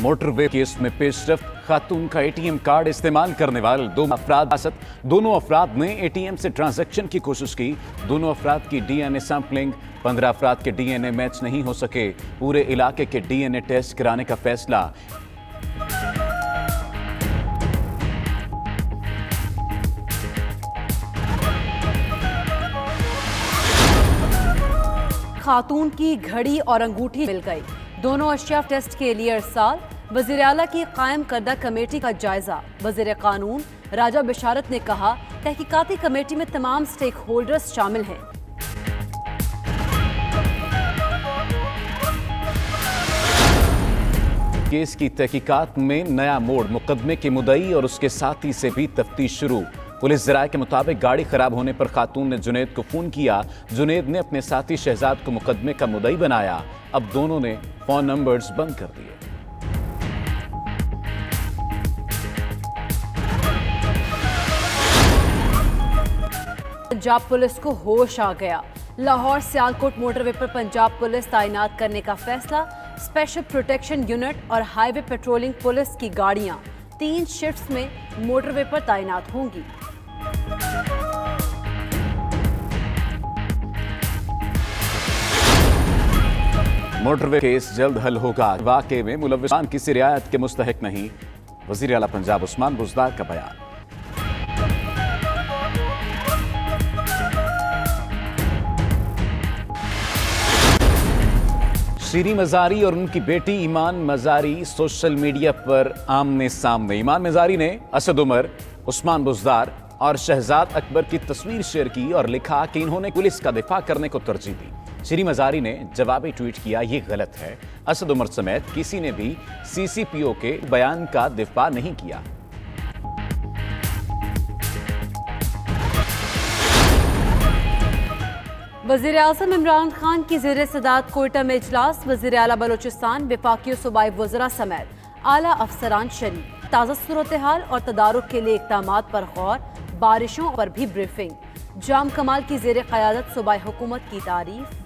Motor وے case میں پیش رفت، خاتون کا اے ٹی ایم کارڈ استعمال کرنے والے دونوں افراد نے اے ٹی ایم سے ٹرانزیکشن کی کوشش کی۔ دونوں افراد کی ڈی این اے سیمپلنگ، 15 افراد کے ڈی این اے میچ نہیں ہو سکے۔ پورے علاقے کے ڈی این اے ٹیسٹ کرانے کا فیصلہ۔ خاتون کی گھڑی اور انگوٹھی مل گئی، دونوں اشیاء ٹیسٹ کے لیے ارسال۔ وزیر اعلیٰ کی قائم کردہ کمیٹی کا جائزہ۔ وزیر قانون راجہ بشارت نے کہا، تحقیقاتی کمیٹی میں تمام سٹیک ہولڈرز شامل ہیں۔ کیس کی تحقیقات میں نیا موڑ، مقدمے کے مدعی اور اس کے ساتھی سے بھی تفتیش شروع۔ پولیس ذرائع کے مطابق گاڑی خراب ہونے پر خاتون نے جنید کو فون کیا۔ جنید نے اپنے ساتھی شہزاد کو مقدمے کا مدعی بنایا۔ اب دونوں نے فون نمبرز بند کر دیے۔ پنجاب پولیس کو ہوش آ گیا، لاہور سیالکوٹ موٹر وے پر پنجاب پولیس تعینات کرنے کا فیصلہ۔ اسپیشل پروٹیکشن یونٹ اور ہائی وے پیٹرولنگ پولیس کی گاڑیاں 3 شفٹس میں موٹر وے پر تعینات ہوں گی۔ موٹر وے کیس جلد حل ہوگا، واقعے میں ملوثان کسی رعایت کے مستحق نہیں، وزیر اعلیٰ پنجاب عثمان بزدار کا بیان۔ شیریں مزاری اور ان کی بیٹی ایمان مزاری سوشل میڈیا پر آمنے سامنے۔ ایمان مزاری نے اسد عمر، عثمان بزدار اور شہزاد اکبر کی تصویر شیئر کی اور لکھا کہ انہوں نے پولیس کا دفاع کرنے کو ترجیح دی۔ شیریں مزاری نے جوابی ٹویٹ کیا، یہ غلط ہے، اسد عمر سمیت کسی نے بھی سی سی پی او کے بیان کا دفاع نہیں کیا۔ وزیر اعظم عمران خان کی زیر صدارت کوئٹہ میں اجلاس۔ وزیر اعلیٰ بلوچستان، وفاقی و صوبائی وزراء سمیت اعلیٰ افسران شریک۔ تازہ صورتحال اور تدارک کے لیے اقدامات پر غور، بارشوں پر بھی بریفنگ۔ جام کمال کی زیر قیادت صوبائی حکومت کی تعریف۔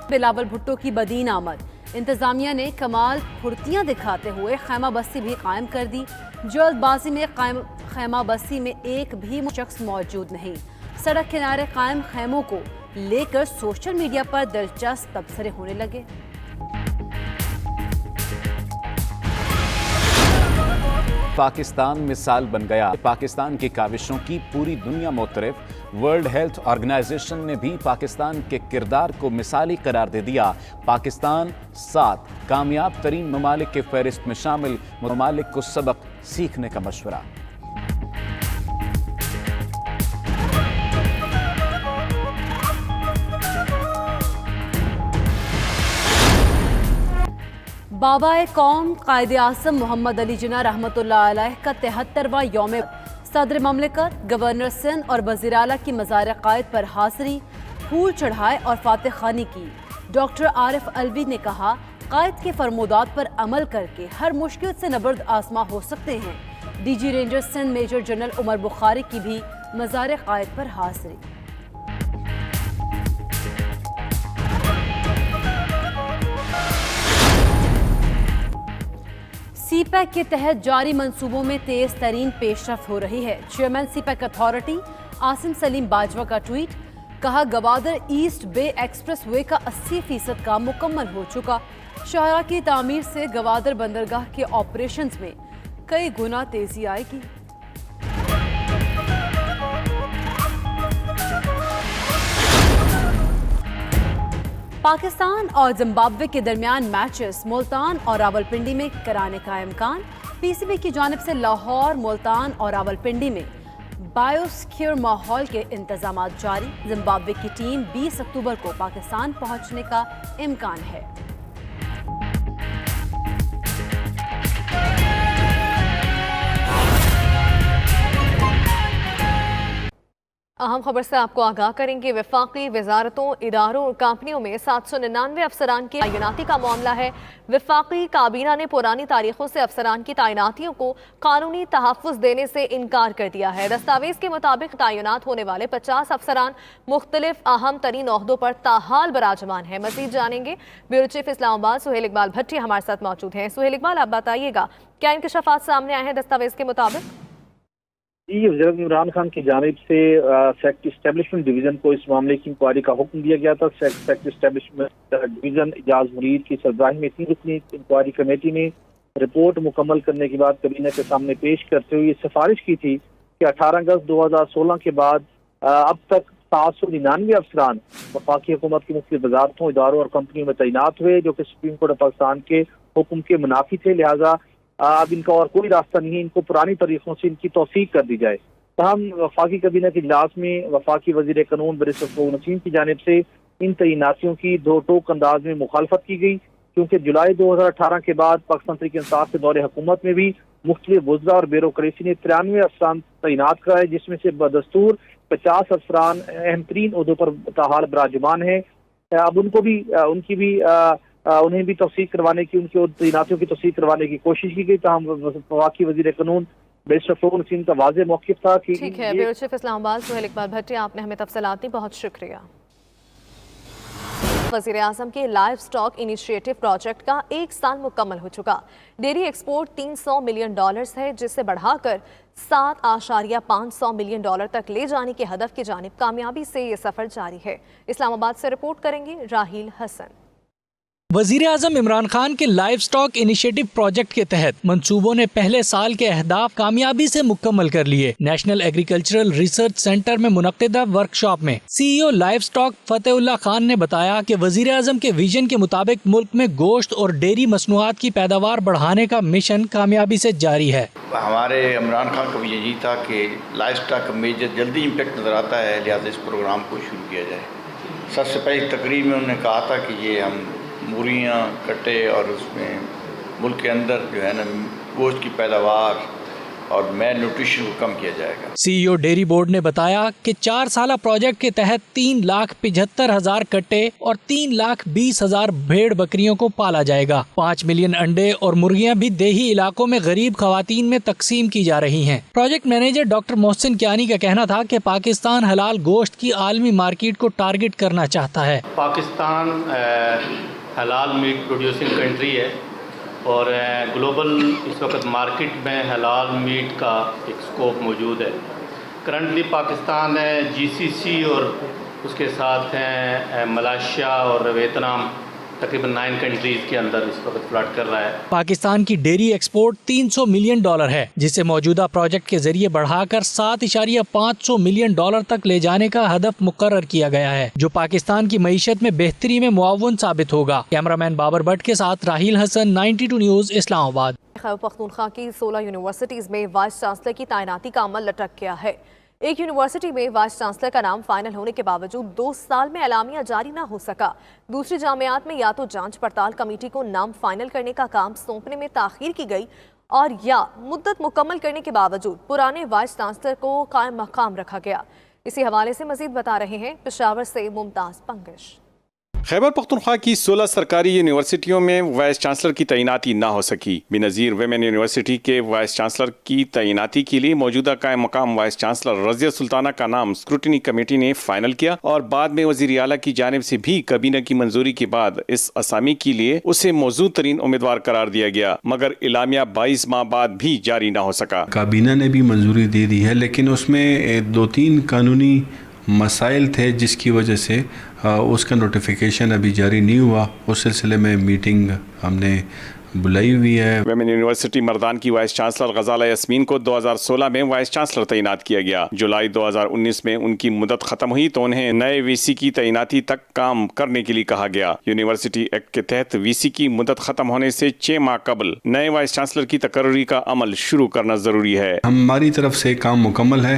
بلاول بھٹو کی بدین آمد، انتظامیہ نے کمال پھرتیاں دکھاتے ہوئے خیمہ بستی بھی قائم کر دی۔ جلد بازی میں خیمہ بستی میں ایک بھی شخص موجود نہیں۔ سڑک کنارے قائم خیموں کو لے کر سوشل میڈیا پر دلچسپ تبصرے ہونے لگے۔ پاکستان مثال بن گیا، پاکستان کی کاوشوں کی پوری دنیا معترف۔ ورلڈ ہیلتھ آرگنائزیشن نے بھی پاکستان کے کردار کو مثالی قرار دے دیا۔ پاکستان 7 کامیاب ترین ممالک کے فہرست میں شامل، ممالک کو سبق سیکھنے کا مشورہ۔ بابا قوم قائد اعظم محمد علی جناح رحمۃ اللہ علیہ کا 73واں یوم صدر مملکت، گورنر سندھ اور وزیر اعلیٰ کی مزار قائد پر حاضری، پھول چڑھائے اور فاتح خوانی کی۔ ڈاکٹر عارف علوی نے کہا، قائد کے فرمودات پر عمل کر کے ہر مشکل سے نبرد آزما ہو سکتے ہیں۔ D G ranger Sindh major general Umar Bukhari کی بھی مزار قائد پر حاضری۔ سی پیک کے تحت جاری منصوبوں میں تیز ترین پیش رفت ہو رہی ہے۔ Chairman CPEC authority Asim Saleem Bajwa کا ٹویٹ، کہا Gwadar east bay expressway کا 80% کام مکمل ہو چکا۔ شاہراہ کی تعمیر سے گوادر بندرگاہ کے آپریشنز میں کئی گنا تیزی آئے گی۔ پاکستان اور زمبابوے کے درمیان میچز ملتان اور راولپنڈی میں کرانے کا امکان۔ پی سی بی کی جانب سے لاہور، ملتان اور راولپنڈی میں بایو سیکیور ماحول کے انتظامات جاری۔ زمبابوے کی ٹیم 20 اکتوبر کو پاکستان پہنچنے کا امکان ہے۔ अहम खबर से आपको आगाह करेंगे। वफाकी वजारतों, इदारों और कंपनियों में 799 अफसरान की तैनाती का मामला है। वफाकी काबीना ने पुरानी तारीखों से अफसरान की तैनातियों को कानूनी तहफ़्फ़ुज़ देने से इनकार कर दिया है। दस्तावेज के मुताबिक तैनात होने वाले 50 अफसरान मुख्तलिफ अहम तरीन ओहदों पर ताहाल बराजमान है। मज़ीद जानेंगे। ब्यूरो चीफ इस्लामाबाद सुहेल इकबाल भट्टी हमारे साथ मौजूद हैं। सुहेल इकबाल, आप बताइएगा क्या इंकशाफात सामने आए हैं दस्तावेज के मुताबिक? जी, वज़ीर इमरान खान की जानिब से फैक्ट इस्टेब्लिशमेंट डिवीज़न को इस मामले की इंक्वायरी का हुक्म दिया गया था। फैक्ट इस्टेब्लिशमेंट डिवीज़न इजाज मुरीद की सरबराही में 3 रुकनी इंक्वायरी कमेटी ने रिपोर्ट मुकम्मल करने के बाद कैबिनेट के सामने पेश करते हुए सिफारिश की थी कि 18 अगस्त 2016 के बाद अब तक 799 अफसरान वफाकी हुकूमत की मुख्तलिफ वजारतों, इदारों और कंपनियों में तैनात हुए, जो कि सुप्रीम कोर्ट ऑफ पाकिस्तान के हुक्म के मुनाफी थे। लिहाजा अब इनका और कोई रास्ता नहीं है, इनको पुरानी तरीकों से इनकी तौसीक कर दी जाए। तहम वफाकी कैबिनेट के इजलास में वफाकी वजीर कानून बैरिस्टर फरूक नसीम की जानिब से इन तैनातियों की दो टोक अंदाज में मुखालफत की गई, क्योंकि जुलाई 2018 के बाद पाकिस्तान तहरीक इंसाफ के दौरे हुकूमत में भी मुख्तलिफ वज़रा और ब्यूरोक्रेसी ने 93 अफसरान तैनात कराए, जिसमें से बदस्तूर 50 अफसरान अहम तरीन ओहदों पर ताहाल बराजमान है। अब उनको भी उन्हें भी तौसीक करवाने की, उनकी तैनातियों की तौसीक करवाने की कोशिश की गई। तमाम वफाकी वज़ीर कानून बैरिस्टर फरूक नसीम का वाज़ेह मौक़िफ़ था कि ठीक है। ब्यूरो चीफ इस्लामाबाद सुहेल इकबाल भट्टी, आपने हमें तफसीलात दी, बहुत शुक्रिया। वज़ीर आज़म के लाइव स्टॉक इनिशिएटिव प्रोजेक्ट का 1 साल मुकम्मल हो चुका। डेयरी एक्सपोर्ट $300 मिलियन है, जिससे बढ़ाकर $7.5 मिलियन तक ले जाने के हदफ की जानिब कामयाबी से ये सफ़र जारी है। इस्लामाबाद से रिपोर्ट करेंगे राहील हसन। वज़ीर आज़म इमरान खान के लाइव स्टॉक इनिशिएटिव प्रोजेक्ट के तहत मंसूबों ने पहले साल के अहदाफ कामयाबी से मुकम्मल कर लिए। नेशनल एग्रीकल्चरल रिसर्च सेंटर में मुनक्किदा वर्कशॉप में CEO लाइव स्टॉक फतेहुल्लाह खान ने बताया कि वज़ीर आज़म के विजन के मुताबिक मुल्क में गोश्त और डेयरी मसनूआत की पैदावार बढ़ाने का मिशन कामयाबी से जारी है। हमारे इमरान खान का भी यही था कि लाइव स्टॉक का मेजर जल्दी इम्पेक्ट नज़र आता है, लिहाजा इस प्रोग्राम को शुरू किया जाए। सबसे पहले तकरीर में उन्होंने कहा था कि ये हम मुर्गियाँ कट्टे और उसमें मुल्क के अंदर जो है ना गोश्त की पैदावार और मैल न्यूट्रिशन को कम किया जाएगा। CEO डेयरी बोर्ड ने बताया कि 4 साला प्रोजेक्ट के तहत 3,75,000 कट्टे और 3,20,000 भेड़ बकरियों को पाला जाएगा। 5 मिलियन अंडे और मुर्गियां भी देही इलाकों में गरीब खवातीन में तकसीम की जा रही हैं। Project manager doctor Mohsin Kiyani का कहना था कि पाकिस्तान हलाल गोश्त की आलमी मार्केट को टारगेट करना चाहता है। पाकिस्तान हलाल मीट प्रोड्यूसिंग कंट्री है और ग्लोबल इस वक्त मार्केट में हलाल मीट का एक स्कोप मौजूद है। करंटली पाकिस्तान GCC और उसके साथ हैं मलेशिया और वियतनाम, तकरीबन 9 कंट्रीज के अंदर इस वक्त फ्लड कर रहा है। पाकिस्तान की डेयरी एक्सपोर्ट $300 मिलियन है, जिसे मौजूदा प्रोजेक्ट के जरिए बढ़ाकर $7.5 मिलियन तक ले जाने का हदफ मुकर्रर किया गया है, जो पाकिस्तान की मईशत में बेहतरी में मुआवन साबित होगा। कैमरामैन बाबर भट्ट के साथ राहील हसन, 92 न्यूज़, इस्लामाबाद। खैबर पख्तूनख्वा की 16 यूनिवर्सिटीज़ में वाइस चांसलर की तैनाती का अमल लटक गया है। एक यूनिवर्सिटी में वाइस चांसलर का नाम फाइनल होने के बावजूद 2 साल में एलामिया जारी ना हो सका। दूसरी जामियात में या तो जांच पड़ताल कमेटी को नाम फाइनल करने का काम सौंपने में ताखीर की गई और या मुद्दत मुकम्मल करने के बावजूद पुराने वाइस चांसलर को कायम मकाम रखा गया। इसी हवाले से मजीद बता रहे हैं पेशावर से मुमताज पंकज। खैबर पख्तूनख्वा की 16 सरकारी यूनिवर्सिटियों में वाइस चांसलर की तैनाती ना हो सकी। बेनज़ीर वेमेन यूनिवर्सिटी के वाइस चांसलर की तैनाती के लिए मौजूदा कायम मकाम वाइस चांसलर रज़िया सुल्ताना का नाम स्क्रूटनी कमेटी ने फाइनल किया और बाद में वज़ीर आला की जानिब से भी काबीना की मंजूरी के बाद इस असामी के लिए उसे मौजूद तरीन उम्मीदवार करार दिया गया, मगर इलामिया 22 माह बाद भी जारी ना हो सका। काबीना ने भी मंजूरी दे दी है, लेकिन उसमें 2-3 कानूनी मसाइल थे जिसकी वजह से उसका नोटिफिकेशन अभी जारी नहीं हुआ। उस सिलसिले में मीटिंग हमने बुलाई हुई है। वेमेन यूनिवर्सिटी मर्दान की वाइस चांसलर गजाला यास्मीन को 2016 में वाइस चांसलर तैनात किया गया। जुलाई 2019 में उनकी मुद्दत खत्म हुई तो उन्हें नए VC की तैनाती तक काम करने के लिए कहा गया। यूनिवर्सिटी एक्ट के तहत VC की मुद्दत खत्म होने से 6 माह कबल नए वाइस चांसलर की तकर्री का अमल शुरू करना जरूरी है। हमारी तरफ से काम मुकम्मल है।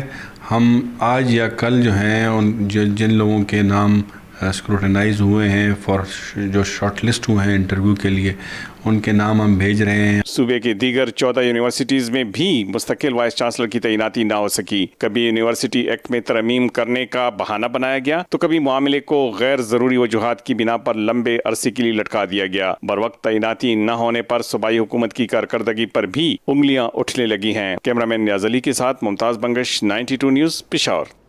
हम आज या कल जो हैं जिन लोगों के नाम स्क्रूटनाइज हुए हैं जो शॉर्ट लिस्ट हुए हैं इंटरव्यू के लिए, उनके नाम हम भेज रहे हैं। सूबे की दीगर 14 यूनिवर्सिटीज में भी मुस्तकिल वाइस चांसलर की तैनाती ना हो सकी। कभी यूनिवर्सिटी एक्ट में तरमीम करने का बहाना बनाया गया तो कभी मामले को गैर जरूरी वजूहात की बिना पर लंबे अरसे के लिए लटका दिया गया। बरवक्त तैनाती न होने पर सूबाई हुकूमत की कारकर्दगी पर भी उंगलियां उठने लगी हैं। कैमरामैन नियाज अली के साथ मुमताज बंगश, 92 न्यूज, पेशावर।